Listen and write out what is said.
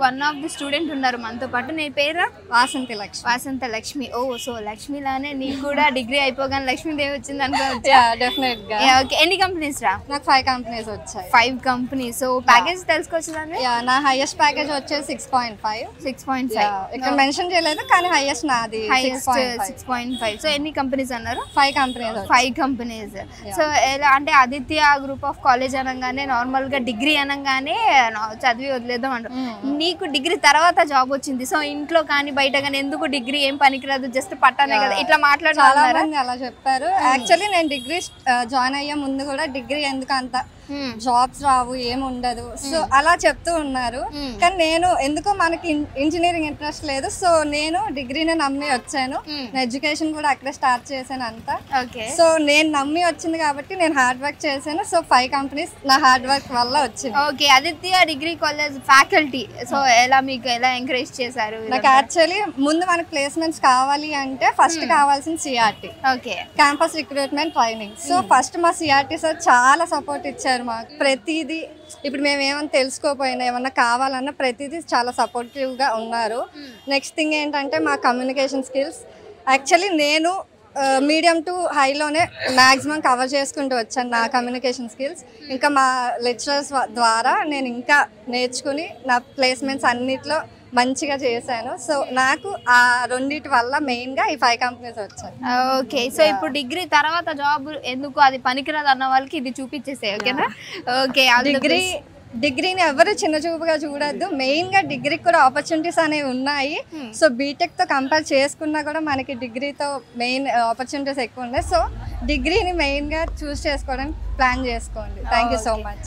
One of the student ఉన్నారు మనతో పాటు. నీ పేరు? వాసంతి లక్ష్మి. వాసంత లక్ష్మి. ఓ సో లక్ష్మిలానే నీకు కూడా డిగ్రీ అయిపోగానే లక్ష్మీదేవి వచ్చింది అనుకోవచ్చు. డెఫినెట్ గా. ఓకే, ఎన్ని కంపెనీస్ రా? నాకు 5 కంపెనీస్ వచ్చాయి. 5 కంపెనీస్. సో ప్యాకేజ్ తెలుసుకోవచ్చు దాన్ని? నా హైయెస్ట్ ప్యాకేజ్ వచ్చేసి 6.5. 6.5 ఇక్కడ మెన్షన్ చేయలేదు కానీ హైయెస్ట్ నాది 6.5. సో ఎన్ని కంపెనీస్ అన్నారు? 5 కంపెనీస్. 5 కంపెనీస్. సో ఎలా అంటే ఆదిత్య గ్రూప్ ఆఫ్ కాలేజ్ అనగానే నార్మల్ గా డిగ్రీ అనగానే చదివి వదిలేద్దాం అంటారు. నీకు డిగ్రీ తర్వాత జాబ్ వచ్చింది. సో ఇంట్లో కానీ బయట కానీ ఎందుకు డిగ్రీ ఏం పనికిరాదు జస్ట్ పట్టానే కదా ఇట్లా చాలా మంది అలా చెప్పారు. యాక్చువల్లీ నేను డిగ్రీ జాయిన్ అయ్యే ముందు కూడా డిగ్రీ ఎందుకు అంత జాబ్స్ రావు ఏముండదు సో అలా చెప్తూ ఉన్నారు. కానీ నేను ఎందుకో మనకి ఇంజనీరింగ్ ఇంట్రెస్ట్ లేదు. సో నేను డిగ్రీని నమ్మి వచ్చాను. నా ఎడ్యుకేషన్ కూడా అక్కడే స్టార్ట్ చేశాను అంతా. సో నేను నమ్మి వచ్చింది కాబట్టి నేను హార్డ్ వర్క్ చేశాను. సో 5 కంపెనీస్ నా హార్డ్ వర్క్ వల్ల వచ్చింది. Okay, Aditya degree college faculty so ఎలా మీకు ఎలా ఎంకరేజ్ చేశారు? నాకు యాక్చువల్లీ ముందు మనకు ప్లేస్మెంట్స్ కావాలి అంటే ఫస్ట్ కావాల్సిన CRT, campus recruitment training. So first మా సిఆర్టీ సార్ చాలా సపోర్ట్ ఇచ్చారు మాకు. ప్రతిదీ ఇప్పుడు మేము ఏమైనా తెలుసుకోపోయినా ఏమన్నా కావాలన్నా ప్రతిదీ చాలా సపోర్టివ్గా ఉన్నారు. నెక్స్ట్ థింగ్ ఏంటంటే మా కమ్యూనికేషన్ స్కిల్స్. యాక్చువల్లీ నేను మీడియం టు హైలోనే మ్యాక్సిమం కవర్ చేసుకుంటూ వచ్చాను నా కమ్యూనికేషన్ స్కిల్స్. ఇంకా మా లెక్చరర్స్ ద్వారా నేను ఇంకా నేర్చుకుని నా ప్లేస్మెంట్స్ అన్నిట్లో మంచిగా చేశాను. సో నాకు ఆ రెండింటి వల్ల మెయిన్గా ఈ 5 కంపెనీస్ వచ్చాయి. ఓకే, సో ఇప్పుడు డిగ్రీ తర్వాత జాబ్ ఎందుకు అది పనికిరాదు అన్న వాళ్ళకి ఇది చూపించేసే. ఓకేనా? ఓకే, డిగ్రీని ఎవరు చిన్న చూపుగా చూడద్దు. మెయిన్గా డిగ్రీకి కూడా ఆపర్చునిటీస్ అనేవి ఉన్నాయి. సో బీటెక్తో కంపేర్ చేసుకున్నా కూడా మనకి డిగ్రీతో మెయిన్ ఆపర్చునిటీస్ ఎక్కువ ఉన్నాయి. సో డిగ్రీని మెయిన్గా చూస్ చేసుకోవడానికి ప్లాన్ చేసుకోండి. Thank you so much.